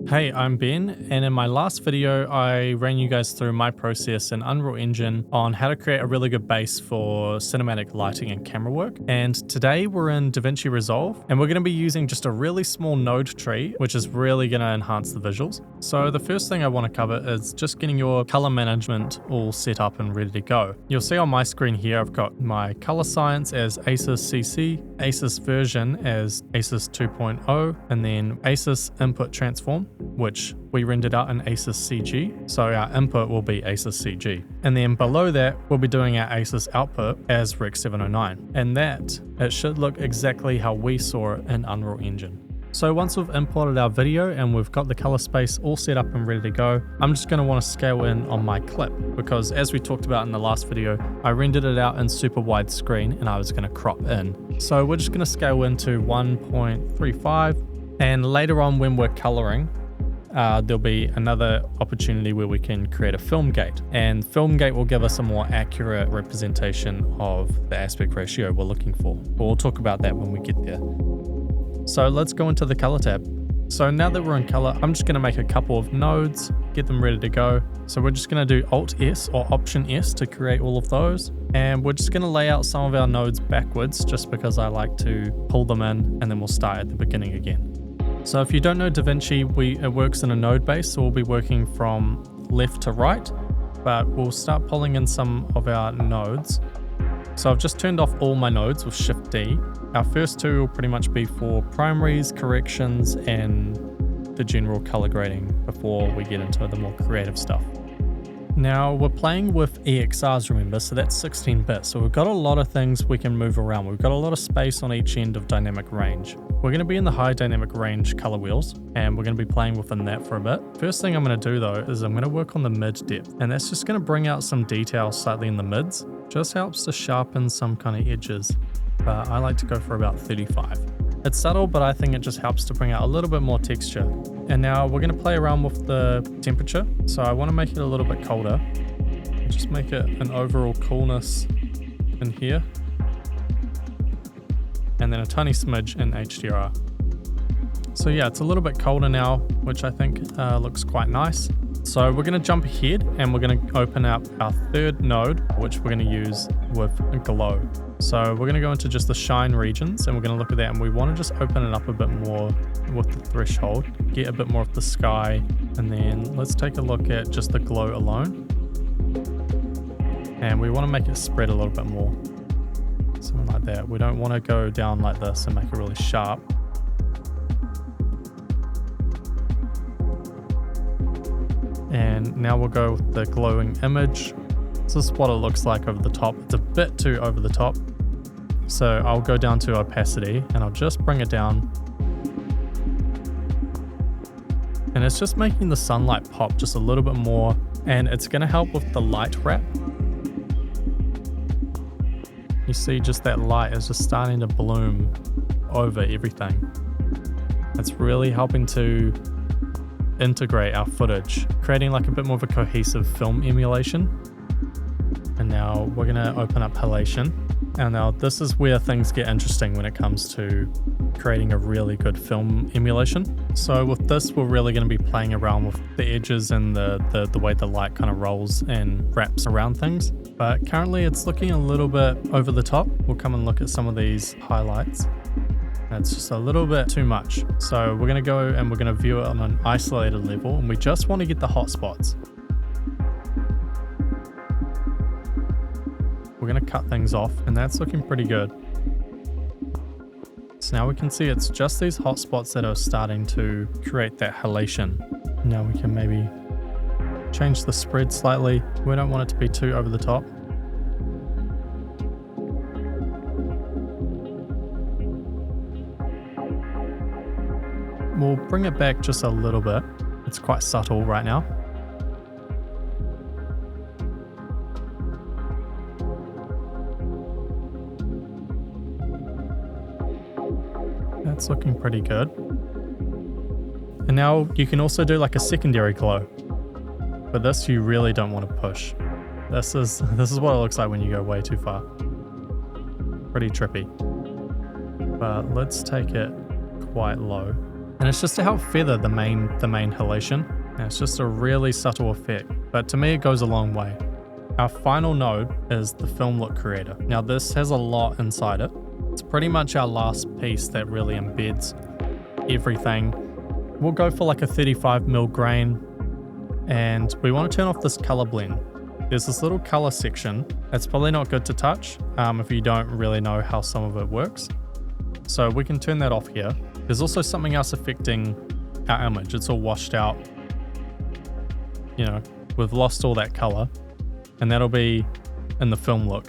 Hey, I'm Ben, and in my last video, I ran you guys through my process in Unreal Engine on how to create a really good base for cinematic lighting and camera work. And today we're in Davinci Resolve, and we're going to be using just a really small node tree, which is really going to enhance the visuals. So the first thing I want to cover is just getting your color management all set up and ready to go. You'll see on my screen here, I've got my color science as ACES CC, ACES version as ACES 2.0, and then ACES input transform, which we rendered out in ACES CG, so our input will be ACES CG. And then below that, we'll be doing our ACES output as Rec 709. And that, it should look exactly how we saw it in Unreal Engine. So once we've imported our video and we've got the color space all set up and ready to go, I'm just going to want to scale in on my clip, because as we talked about in the last video, I rendered it out in super wide screen and I was going to crop in. So we're just going to scale into 1.35, and later on when we're coloring, there'll be another opportunity where we can create a film gate, and film gate will give us a more accurate representation of the aspect ratio we're looking for. But we'll talk about that when we get there. So let's go into the color tab. So now that we're in color, I'm just going to make a couple of nodes, get them ready to go. So we're just going to do Alt S or Option S to create all of those. And we're just going to lay out some of our nodes backwards just because I like to pull them in, and then we'll start at the beginning again. So if you don't know Davinci, it works in a node base, so we'll be working from left to right, but we'll start pulling in some of our nodes. So I've just turned off all my nodes with Shift D. Our first two will pretty much be for primaries, corrections, and the general color grading before we get into the more creative stuff. Now we're playing with EXRs, remember, so that's 16-bit, so we've got a lot of things we can move around. We've got a lot of space on each end of dynamic range. We're going to be in the high dynamic range color wheels, and we're going to be playing within that for a bit. First thing I'm going to do though is I'm going to work on the mid depth, and that's just going to bring out some detail slightly in the mids. Just helps to sharpen some kind of edges, but I like to go for about 35. It's subtle, but I think it just helps to bring out a little bit more texture. And now we're going to play around with the temperature. So I want to make it a little bit colder. Just make it an overall coolness in here. And then a tiny smidge in HDR. So yeah, it's a little bit colder now, which I think looks quite nice. So we're going to jump ahead and we're going to open up our third node, which we're going to use with glow. So we're going to go into just the shine regions, and we're going to look at that, and we want to just open it up a bit more with the threshold, get a bit more of the sky, and then let's take a look at just the glow alone. And we want to make it spread a little bit more, something like that. We don't want to go down like this and make it really sharp. And now we'll go with the glowing image. This is what it looks like over the top. It's a bit too over the top. So I'll go down to opacity and I'll just bring it down. And it's just making the sunlight pop just a little bit more, and it's going to help with the light wrap. You see just that light is just starting to bloom over everything. It's really helping to integrate our footage, creating like a bit more of a cohesive film emulation. And now we're going to open up Halation. And now this is where things get interesting when it comes to creating a really good film emulation. So with this, we're really going to be playing around with the edges and the way the light kind of rolls and wraps around things. But currently it's looking a little bit over the top. We'll come and look at some of these highlights. It's just a little bit too much. So we're going to go and we're going to view it on an isolated level, and we just want to get the hot spots. We're going to cut things off, and that's looking pretty good. So now we can see it's just these hot spots that are starting to create that halation. Now we can maybe change the spread slightly. We don't want it to be too over the top. We'll bring it back just a little bit. It's quite subtle right now. That's looking pretty good. And now you can also do like a secondary glow. But this you really don't want to push. This is what it looks like when you go way too far. Pretty trippy. But let's take it quite low. And it's just to help feather the main halation. And it's just a really subtle effect, but to me it goes a long way. Our final node is the film look creator. Now this has a lot inside it. It's pretty much our last piece that really embeds everything. We'll go for like a 35mm grain, and we want to turn off this color blend. There's this little color section. It's probably not good to touch if you don't really know how some of it works. So we can turn that off here. There's also something else affecting our image. It's all washed out. You know, we've lost all that color, and that'll be in the film look.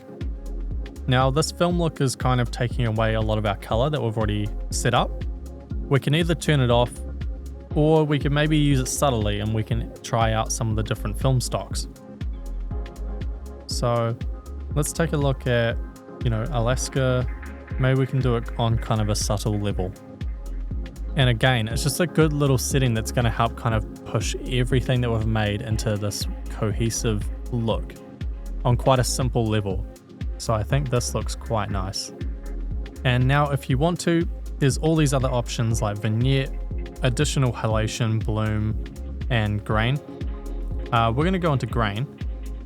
Now this film look is kind of taking away a lot of our color that we've already set up. We can either turn it off, or we can maybe use it subtly and we can try out some of the different film stocks. So let's take a look at, you know, Alaska. Maybe we can do it on kind of a subtle level. And again, it's just a good little setting that's going to help kind of push everything that we've made into this cohesive look on quite a simple level. So I think this looks quite nice. And now if you want to, there's all these other options like vignette, additional halation, bloom, and grain. We're going to go into grain,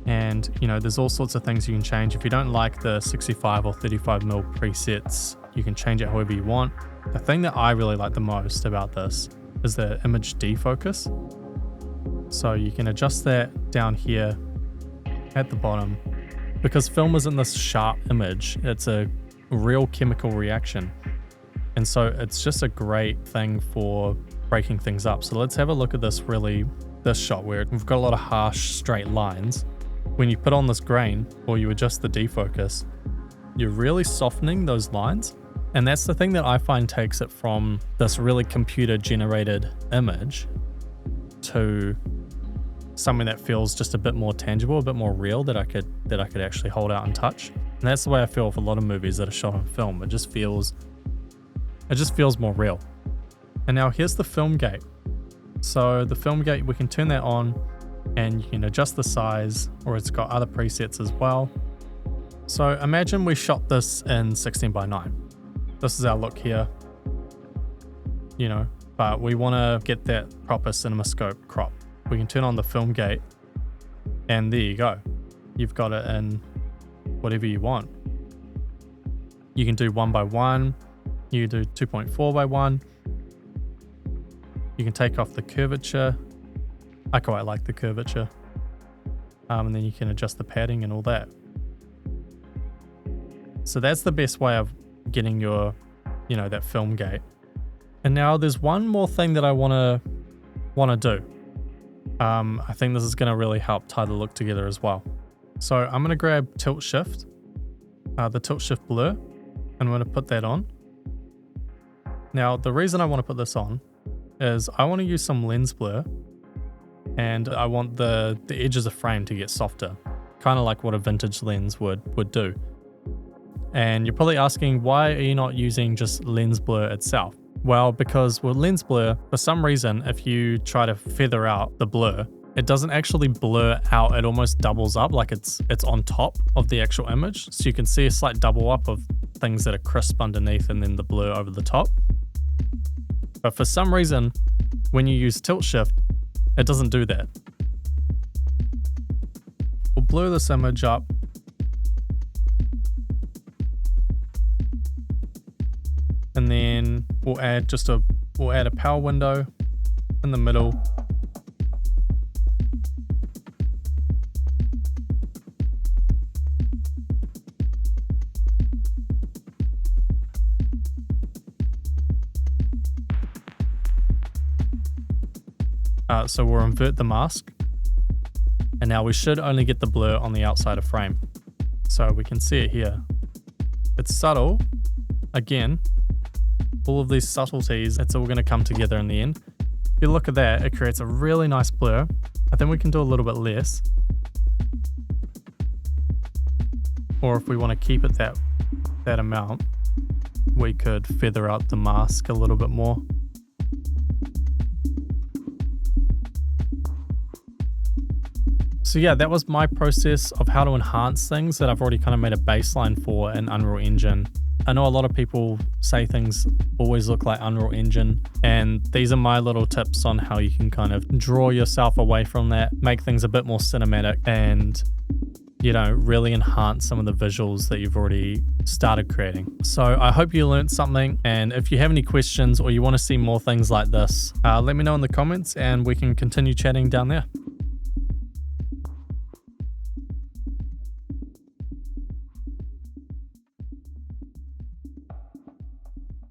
and you know, there's all sorts of things you can change. If you don't like the 65 or 35mm presets, you can change it however you want. The thing that I really like the most about this is the image defocus. So you can adjust that down here at the bottom. Because film isn't this sharp image, it's a real chemical reaction. And so it's just a great thing for breaking things up. So let's have a look at this shot where we've got a lot of harsh straight lines. When you put on this grain or you adjust the defocus, you're really softening those lines. And that's the thing that I find takes it from this really computer generated image to something that feels just a bit more tangible, a bit more real, that I could actually hold out and touch. And that's the way I feel with a lot of movies that are shot on film. It just feels more real. And now here's the film gate. So the film gate, we can turn that on and you can adjust the size, or it's got other presets as well. So imagine we shot this in 16:9. This is our look here, you know, but we want to get that proper CinemaScope crop. We can turn on the film gate, and there you go. You've got it in whatever you want. You can do 1:1, you can do 2.4:1. You can take off the curvature. I quite like the curvature. And then you can adjust the padding and all that. So that's the best way of getting your, you know, that film gate. And now there's one more thing that I want to do. I think this is going to really help tie the look together as well. So I'm going to grab tilt shift, the tilt shift blur, and I'm going to put that on. Now the reason I want to put this on is I want to use some lens blur, and I want the edges of frame to get softer, kind of like what a vintage lens would do. And you're probably asking, why are you not using just lens blur itself? Well, because with lens blur, for some reason, if you try to feather out the blur, it doesn't actually blur out. It almost doubles up, like it's on top of the actual image. So you can see a slight double up of things that are crisp underneath and then the blur over the top. But for some reason, when you use tilt shift, it doesn't do that. We'll blur this image up. And then we'll add a power window in the middle. So we'll invert the mask. And now we should only get the blur on the outside of frame. So we can see it here. It's subtle. Again, all of these subtleties, it's all going to come together in the end. If you look at that, it creates a really nice blur. I think we can do a little bit less. Or if we want to keep it that amount, we could feather out the mask a little bit more. So yeah, that was my process of how to enhance things that I've already kind of made a baseline for in Unreal Engine I know a lot of people say things always look like Unreal Engine, and these are my little tips on how you can kind of draw yourself away from that, make things a bit more cinematic, and really enhance some of the visuals that you've already started creating. So I hope you learned something, and if you have any questions or you want to see more things like this, let me know in the comments and we can continue chatting down there.